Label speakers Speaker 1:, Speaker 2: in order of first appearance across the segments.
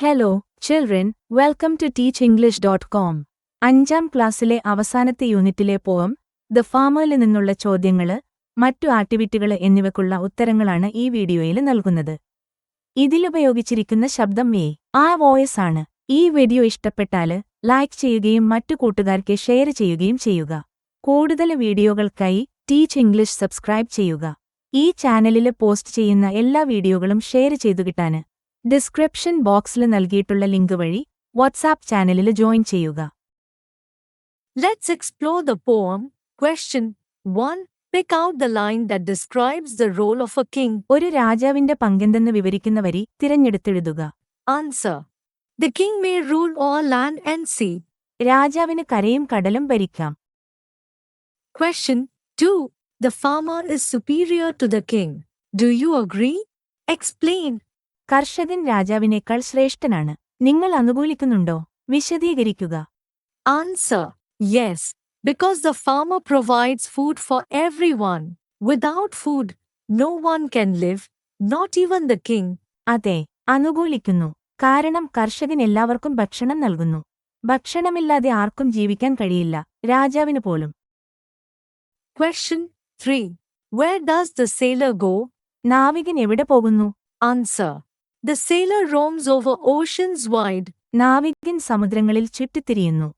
Speaker 1: Hello children, welcome to teachenglish.com. 5ാം ക്ലാസ്സിലെ അവസാനത്തെ യൂണിറ്റിലെ പോം ദ ഫാമറിൽ നിന്നുള്ള ചോദ്യങ്ങള്, മറ്റു ആക്ടിവിറ്റികള് എന്നിവയ്ക്കുള്ള ഉത്തരങ്ങളാണ് ഈ വീഡിയോയിൽ നൽകുന്നത്. ഇതിലുപയോഗിച്ചിരിക്കുന്ന ശബ്ദം ആ വോയിസ് ആണ്. ഈ വീഡിയോ ഇഷ്ടപ്പെട്ടാല് ലൈക്ക് ചെയ്യുകയും മറ്റു കൂട്ടുകാർക്ക് ഷെയർ ചെയ്യുകയും ചെയ്യുക. കൂടുതൽ വീഡിയോകൾക്കായി ടീച്ച് ഇംഗ്ലീഷ് സബ്സ്ക്രൈബ് ചെയ്യുക. ഈ ചാനലില് പോസ്റ്റ് ചെയ്യുന്ന എല്ലാ വീഡിയോകളും ഷെയർ ചെയ്തു കിട്ടാന് ഡിസ്ക്രിപ്ഷൻ ബോക്സിൽ നൽകിയിട്ടുള്ള ലിങ്ക് വഴി വാട്സാപ്പ് ചാനലിൽ ജോയിൻ ചെയ്യുക.
Speaker 2: Let's explore the poem. Question 1. Pick out the line that describes the role of a king.
Speaker 1: ഒരു രാജാവിന്റെ പങ്കെന്തെന്ന് വിവരിക്കുന്ന വരി തിരഞ്ഞെടുത്തെഴുതുക.
Speaker 2: Answer. The king may rule all land and sea.
Speaker 1: രാജാവിന് കരയും കടലും ഭരിക്കാം.
Speaker 2: Question 2. The farmer is superior to the king. Do you agree? Explain.
Speaker 1: കർഷകൻ രാജാവിനേക്കാൾ ശ്രേഷ്ഠനാണ്. നിങ്ങൾ അനുകൂലിക്കുന്നുണ്ടോ? വിശദീകരിക്കുക.
Speaker 2: Answer. Yes, because the farmer provides food for everyone. Without food, no one can live, not even the king.
Speaker 1: അതെ, അനുകൂലിക്കുന്നു. കാരണം കർഷകൻ എല്ലാവർക്കും ഭക്ഷണം നൽകുന്നു. ഭക്ഷണമില്ലാതെ ആർക്കും ജീവിക്കാൻ കഴിയില്ല, രാജാവിന് പോലും.
Speaker 2: Question 3. Where does the sailor go?
Speaker 1: നാവികൻ എവിടെ പോകുന്നു?
Speaker 2: Answer. The sailor roams over oceans wide.
Speaker 1: നാവികൻ സമുദ്രങ്ങളിൽ ചുറ്റിത്തിരിയുന്നു.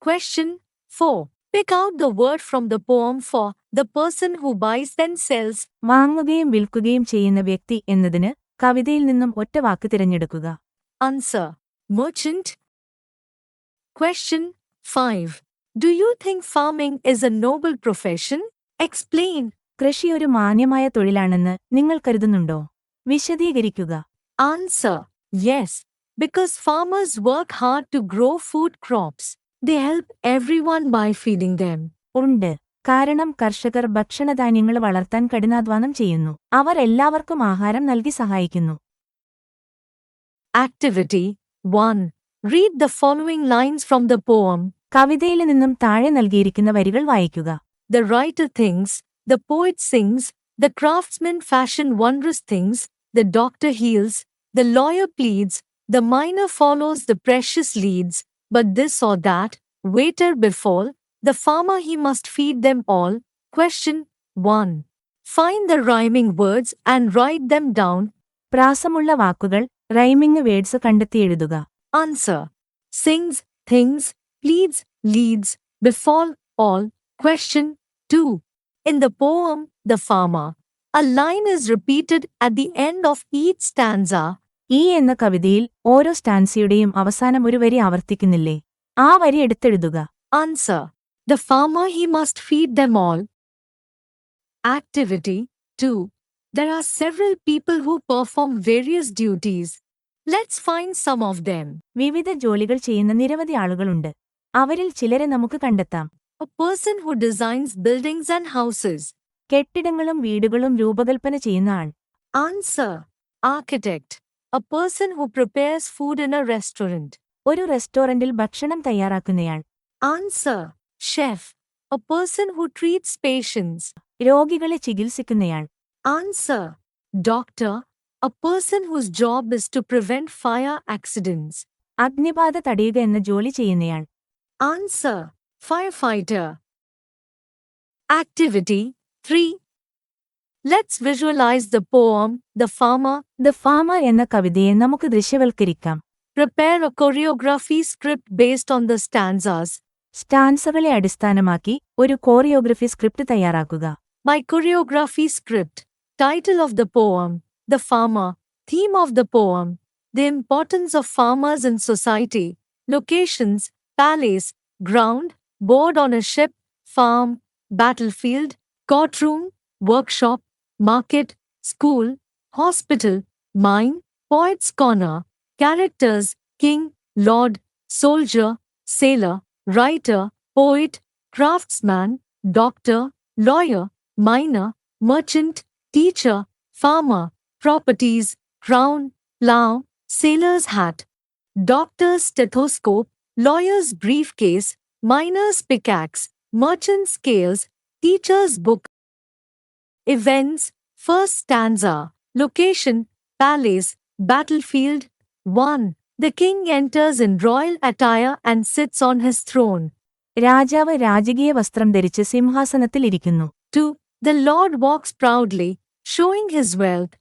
Speaker 2: Question 4. Pick out the word from the poem for the person who buys and sells.
Speaker 1: വാങ്ങുകയും വിൽക്കുകയും ചെയ്യുന്ന വ്യക്തി എന്നതിന് കവിതയിൽ നിന്നും ഒറ്റ വാക്ക് തിരഞ്ഞെടുക്കുക.
Speaker 2: Answer. Merchant. Question 5. Do you think farming is a noble profession? Explain.
Speaker 1: കൃഷി ഒരു മാന്യമായ തൊഴിലാണെന്ന് നിങ്ങൾ കരുതുന്നുണ്ടോ? വിശദീകരിക്കുക.
Speaker 2: Answer. Yes, because farmers work hard to grow food crops. They help everyone by feeding them.
Speaker 1: ഉണ്ട്. കാരണം കർഷകർ ഭക്ഷണധാന്യങ്ങൾ വളർത്താൻ കഠിനാധ്വാനം ചെയ്യുന്നു. അവർ എല്ലാവർക്കും ആഹാരം നൽകി സഹായിക്കുന്നു.
Speaker 2: Activity 1. Read the following lines from the poem.
Speaker 1: കവിതയിൽ നിന്നും താഴെ നൽകിയിരിക്കുന്ന വരികൾ വായിക്കുക.
Speaker 2: The writer thinks, the poet sings, the craftsman fashion wondrous things, the doctor heals, the lawyer pleads, the miner follows the precious leads, but this or that, waiter befall, the farmer he must feed them all. Question 1. Find the rhyming words and write them down.
Speaker 1: പ്രാസമുള്ള വാക്കുകൾ, rhyming words കണ്ടെത്തി എഴുതുക.
Speaker 2: Answer. Sings, things, pleads, leads, befall, all. Question 2. In the poem, The Farmer, a line is repeated at the end of each stanza.
Speaker 1: ഈ എന്ന കവിതയിൽ ഓരോ സ്റ്റാൻസിയുടെയും അവസാനം ഒരു വരി ആവർത്തിക്കുന്നില്ലേ? ആ വരി എടുത്തെഴുതുക.
Speaker 2: Answer. The farmer he must feed them all. Activity 2. There are several people who perform various duties. Let's find some of them.
Speaker 1: വിവിധ ജോലികൾ ചെയ്യുന്ന നിരവധി ആളുകളുണ്ട്. അവരിൽ ചിലരെ നമുക്ക് കണ്ടെത്താം.
Speaker 2: A person who designs buildings and houses.
Speaker 1: കെട്ടിടങ്ങളും വീടുകളും രൂപകൽപ്പന ചെയ്യുന്ന ആൾ.
Speaker 2: Answer. Architect. A person who prepares food in a restaurant.
Speaker 1: ഒരു റെസ്റ്റോറന്റിൽ ഭക്ഷണം തയ്യാറാക്കുന്നയാൾ.
Speaker 2: Answer. Chef. A person who treats patients.
Speaker 1: രോഗികളെ ചികിത്സിക്കുന്നയാൾ.
Speaker 2: Answer. Doctor. A person whose job is to prevent fire accidents.
Speaker 1: അഗ്നിബാധ തടയുക എന്ന ജോലി ചെയ്യുന്നയാൾ.
Speaker 2: Answer. Firefighter. Activity 3. Let's visualize the poem, The Farmer.
Speaker 1: The farmer എന്ന കവിതയെ നമുക്ക് ദൃശ്യവൽക്കരിക്കാം.
Speaker 2: Prepare a choreography script based on the stanzas.
Speaker 1: സ്റ്റാൻസകളെ അടിസ്ഥാനമാക്കി ഒരു choreography script തയ്യാറാക്കുക.
Speaker 2: My choreography script. Title of the poem, The Farmer. Theme of the poem, the importance of farmers in society. Locations, palace, ground, board on a ship, farm, battlefield, courtroom, workshop, market, school, hospital, mine, poet's corner. Characters, king, lord, soldier, sailor, writer, poet, craftsman, doctor, lawyer, miner, merchant, teacher, farmer. Properties, crown, plough, sailor's hat, doctor's stethoscope, lawyer's briefcase, miner's pickaxe, merchant's scales, teacher's book. Events, first stanza, location, palace, battlefield, 1. The king enters in royal attire and sits on his throne.
Speaker 1: രാജാവ് രാജകീയ വസ്ത്രം ധരിച്ച് സിംഹാസനത്തിൽ ഇരിക്കുന്നു.
Speaker 2: 2. The Lord walks proudly, showing his wealth.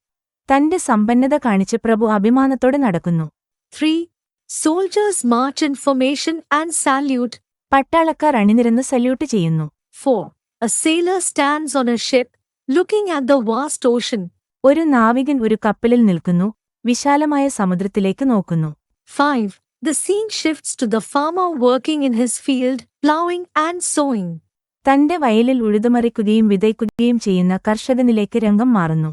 Speaker 1: തന്റെ സമ്പന്നത കാണിച്ച് പ്രഭു അഭിമാനത്തോടെ നടക്കുന്നു.
Speaker 2: 3. Soldiers march in formation and salute.
Speaker 1: പട്ടാളക്കാർ അണിനിരന്ന് സല്യൂട്ട് ചെയ്യുന്നു.
Speaker 2: 4. A sailor stands on a ship, looking at the vast ocean.
Speaker 1: ഒരു നാവികൻ ഒരു കപ്പലിൽ നിൽക്കുന്നു, വിശാലമായ സമുദ്രത്തിലേക്ക് നോക്കുന്നു.
Speaker 2: 5. The scene shifts to the farmer working in his field, plowing and sowing.
Speaker 1: തന്റെ വയലിൽ ഉഴുതുമറിക്കുകയും വിതയ്ക്കുകയും ചെയ്യുന്ന കർഷകനിലേക്ക് രംഗം മാറുന്നു.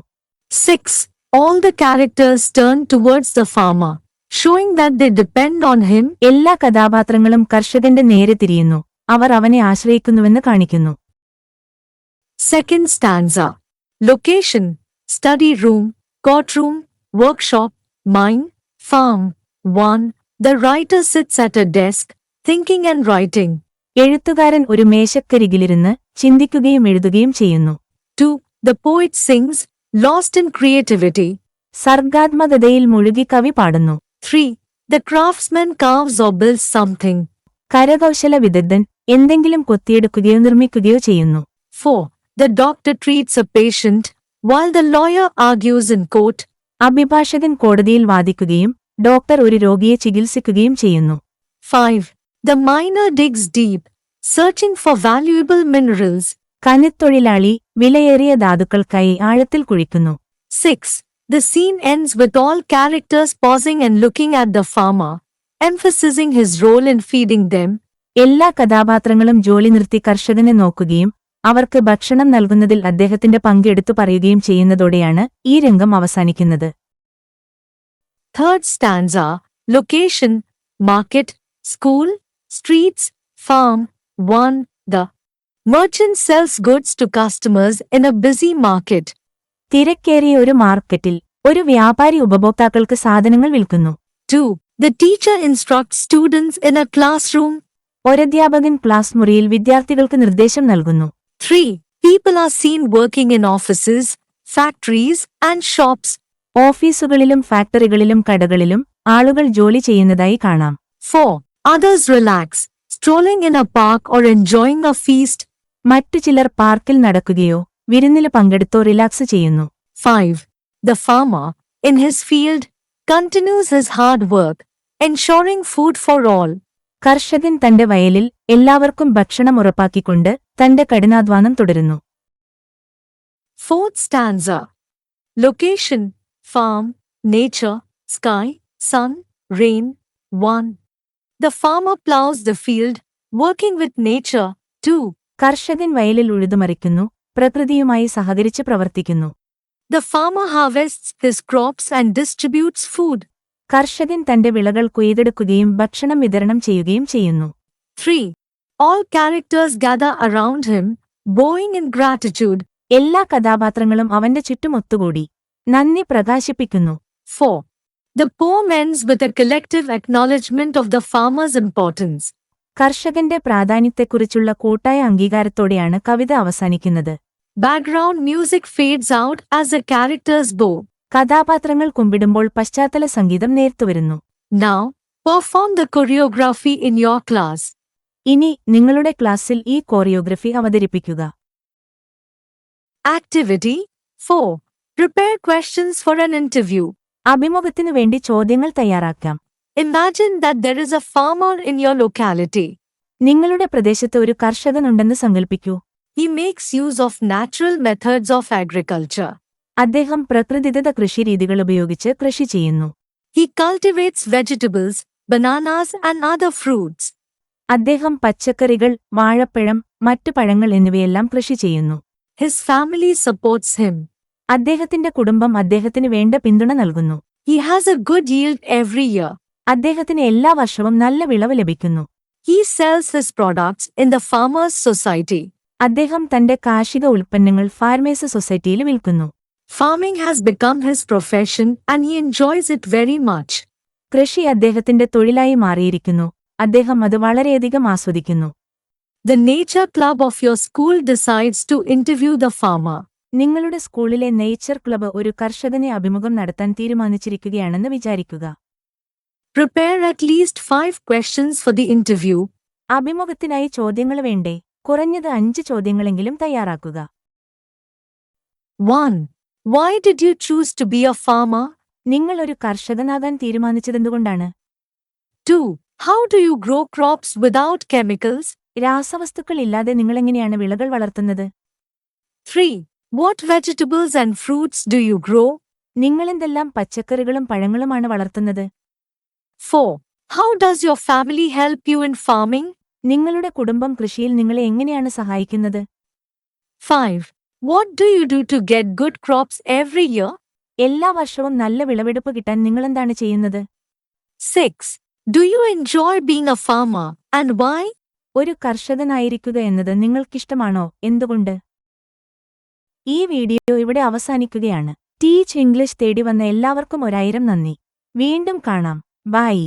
Speaker 2: 6. All the characters turn towards the farmer, showing that they depend on him.
Speaker 1: എല്ലാ കഥാപാത്രങ്ങളും കർഷകന്റെ നേരെ തിരിയുന്നു, അവർ അവനെ ആശ്രയിക്കുന്നുവെന്ന് കാണിക്കുന്നു.
Speaker 2: Second stanza. Location: study room, courtroom, workshop, mine, farm. 1. The writer sits at a desk, thinking and writing.
Speaker 1: എഴുത്തുകാരൻ ഒരു മേശക്കരികിലിരുന്ന് ചിന്തിക്കുകയും എഴുതുകയും ചെയ്യുന്നു.
Speaker 2: 2. The poet sings, lost in creativity.
Speaker 1: സർഗാത്മകതയിൽ മുഴുകി കവി പാടുന്നു.
Speaker 2: 3. The craftsman carves or builds something.
Speaker 1: കരകൗശല വിദഗ്ധൻ എന്തെങ്കിലും കൊത്തിയെടുക്കുകയോ നിർമ്മിക്കുകയോ ചെയ്യുന്നു.
Speaker 2: 4. The doctor treats a patient, while the lawyer argues in court.
Speaker 1: അഭിഭാഷകൻ കോടതിയിൽ വാദിക്കുകയും ഡോക്ടർ ഒരു രോഗിയെ ചികിത്സിക്കുകയും ചെയ്യുന്നു.
Speaker 2: 5. The miner digs deep, searching for valuable minerals.
Speaker 1: ഖനിത്തൊഴിലാളി വിലയേറിയ ധാതുക്കൾക്കായി ആഴത്തിൽ കുഴിക്കുന്നു.
Speaker 2: 6. The scene ends with all characters pausing and looking at the farmer, emphasizing his role in feeding them.
Speaker 1: എല്ലാ കഥാപാത്രങ്ങളും ജോലി നിർത്തി കർഷകനെ നോക്കുകയും അവർക്ക് ഭക്ഷണം നൽകുന്നതിൽ അദ്ദേഹത്തിന്റെ പങ്ക് എടുത്തു പറയുകയും ചെയ്യുന്നതോടെയാണ് ഈ രംഗം അവസാനിക്കുന്നത്.
Speaker 2: Third stanza. Location: market, school, streets, farm. 1. The merchant sells goods to customers in a busy market.
Speaker 1: തിരക്കേറിയ ഒരു മാർക്കറ്റിൽ ഒരു വ്യാപാരി ഉപഭോക്താക്കൾക്ക് സാധനങ്ങൾ വിൽക്കുന്നു.
Speaker 2: 2. The teacher instructs students in a classroom.
Speaker 1: ഒരധ്യാപകൻ ക്ലാസ് മുറിയിൽ വിദ്യാർത്ഥികൾക്ക് നിർദ്ദേശം നൽകുന്നു.
Speaker 2: 3. People are seen working in offices, factories, and shops.
Speaker 1: ഓഫീസുകളിലും ഫാക്ടറികളിലും കടകളിലും ആളുകൾ ജോലി ചെയ്യുന്നതായി കാണാം.
Speaker 2: 4. Others relax, strolling in a park or enjoying a feast.
Speaker 1: മറ്റു ചിലർ പാർക്കിൽ നടക്കുകയോ വിരുന്നിൽ പങ്കെടുത്തോ റിലാക്സ് ചെയ്യുന്നു.
Speaker 2: 5. The farmer, in his field, continues his hard work, ensuring food for all.
Speaker 1: കർഷകൻ തന്റെ വയലിൽ എല്ലാവർക്കും ഭക്ഷണം ഉറപ്പാക്കിക്കൊണ്ട് തന്റെ കഠിനാധ്വാനം തുടരുന്നു.
Speaker 2: Fourth stanza. Location: farm, nature, sky, sun, rain. 1. The farmer plows the field, working with nature. 2.
Speaker 1: കർഷകൻ വയലിൽ ഉഴുതുമറിക്കുന്നു, പ്രകൃതിയുമായി സഹകരിച്ച് പ്രവർത്തിക്കുന്നു.
Speaker 2: The farmer harvests his crops and distributes food.
Speaker 1: കർഷകൻ തന്റെ വിളകൾ കൊയ്തെടുക്കുകയും ഭക്ഷണം വിതരണം ചെയ്യുകയും ചെയ്യുന്നു.
Speaker 2: 3. All characters gather around him, bowing in gratitude.
Speaker 1: എല്ലാ കഥാപാത്രങ്ങളും അവന്റെ ചുറ്റും ഒത്തുകൂടി നന്ദി പ്രകാശിപ്പിക്കുന്നു.
Speaker 2: 4. The poem ends with a collective acknowledgement of the farmer's importance.
Speaker 1: കർഷകന്റെ പ്രാധാന്യത്തെക്കുറിച്ചുള്ള കൂട്ടായ അംഗീകാരത്തോടെയാണ് കവിത അവസാനിക്കുന്നത്.
Speaker 2: Background music fades out as the characters bow.
Speaker 1: കഥാപാത്രങ്ങൾ കുമ്പിടുമ്പോൾ പശ്ചാത്തല സംഗീതം നേർത്തുവരുന്നു.
Speaker 2: Now, perform the choreography in your class.
Speaker 1: ഇനി നിങ്ങളുടെ ക്ലാസ്സിൽ ഈ കോറിയോഗ്രഫി അവതരിപ്പിക്കുക.
Speaker 2: Activity 4. Prepare questions for an interview.
Speaker 1: അഭിമുഖത്തിനു വേണ്ടി ചോദ്യങ്ങൾ തയ്യാറാക്കാം.
Speaker 2: Imagine that there is a farmer in your locality.
Speaker 1: നിങ്ങളുടെ പ്രദേശത്ത് ഒരു കർഷകനുണ്ടെന്ന് സങ്കൽപ്പിക്കൂ.
Speaker 2: He makes use of natural methods of agriculture.
Speaker 1: അദ്ദേഹം പ്രകൃതിദത്ത കൃഷിരീതികൾ ഉപയോഗിച്ച് കൃഷി ചെയ്യുന്നു.
Speaker 2: He cultivates vegetables, bananas and other fruits.
Speaker 1: അദ്ദേഹം പച്ചക്കറികൾ, വാഴപ്പഴം, മറ്റു പഴങ്ങൾ എന്നിവയെല്ലാം കൃഷി ചെയ്യുന്നു.
Speaker 2: His family supports him.
Speaker 1: അദ്ദേഹത്തിന്റെ കുടുംബം അദ്ദേഹത്തിന് വേണ്ട പിന്തുണ നൽകുന്നു.
Speaker 2: He has a good yield every year.
Speaker 1: അദ്ദേഹത്തിന് എല്ലാ വർഷവും നല്ല വിളവ് ലഭിക്കുന്നു.
Speaker 2: He sells his products in the farmers' society.
Speaker 1: അദ്ദേഹം തന്റെ കാർഷിക ഉൽപ്പന്നങ്ങൾ ഫാർമേഴ്സ് സൊസൈറ്റിയിൽ വിൽക്കുന്നു.
Speaker 2: Farming has become his profession and he enjoys it very much.
Speaker 1: കൃഷി അദ്ദേഹത്തിന്റെ തൊഴിലായി മാറിയിരിക്കുന്നു. അദ്ദേഹം അത് വളരെയധികം ആസ്വദിക്കുന്നു.
Speaker 2: The nature club of your school decides to interview the farmer.
Speaker 1: നിങ്ങളുടെ സ്കൂളിലെ നേച്ചർ ക്ലബ്ബ് ഒരു കർഷകനെ അഭിമുഖം നടത്താൻ തീരുമാനിച്ചിരിക്കുകയാണെന്ന് വിചാരിക്കുക.
Speaker 2: Prepare at least 5 questions for the interview.
Speaker 1: അഭിമുഖത്തിനായി ചോദ്യങ്ങൾ വേണ്ടേ? കുറഞ്ഞത് 5 ചോദ്യങ്ങളെങ്കിലും തയ്യാറാക്കുക.
Speaker 2: 1. Why did you choose to be a farmer?
Speaker 1: നിങ്ങൾ ഒരു കർഷകനാകാൻ തീരുമാനിച്ചതെന്തുകൊണ്ടാണ്?
Speaker 2: 2. How do you grow crops without chemicals?
Speaker 1: രാസവസ്തുക്കൾ ഇല്ലാതെ നിങ്ങളെങ്ങനെയാണ് വിളകൾ വളർത്തുന്നത്?
Speaker 2: 3. What vegetables and fruits do you grow?
Speaker 1: നിങ്ങളെന്തെല്ലാം പച്ചക്കറികളും പഴങ്ങളുമാണ് വളർത്തുന്നത്?
Speaker 2: 4. How does your family help you in farming?
Speaker 1: നിങ്ങളുടെ കുടുംബം കൃഷിയിൽ നിങ്ങളെ എങ്ങനെയാണ് സഹായിക്കുന്നത്?
Speaker 2: 5. What do you do to get good crops every year?
Speaker 1: എല്ലാ വർഷവും നല്ല വിളവെടുപ്പ് കിട്ടാൻ നിങ്ങളെന്താണ് ചെയ്യുന്നത്?
Speaker 2: 6. Do you enjoy being a farmer, and why?
Speaker 1: ഒരു കർഷകനായിരിക്കുക എന്നത് നിങ്ങൾക്കിഷ്ടമാണോ? എന്തുകൊണ്ട്? ഈ വീഡിയോ ഇവിടെ അവസാനിക്കുകയാണ്. ടീച്ച് ഇംഗ്ലീഷ് തേടി വന്ന എല്ലാവർക്കും 1000 നന്ദി. വീണ്ടും കാണാം. ബൈ.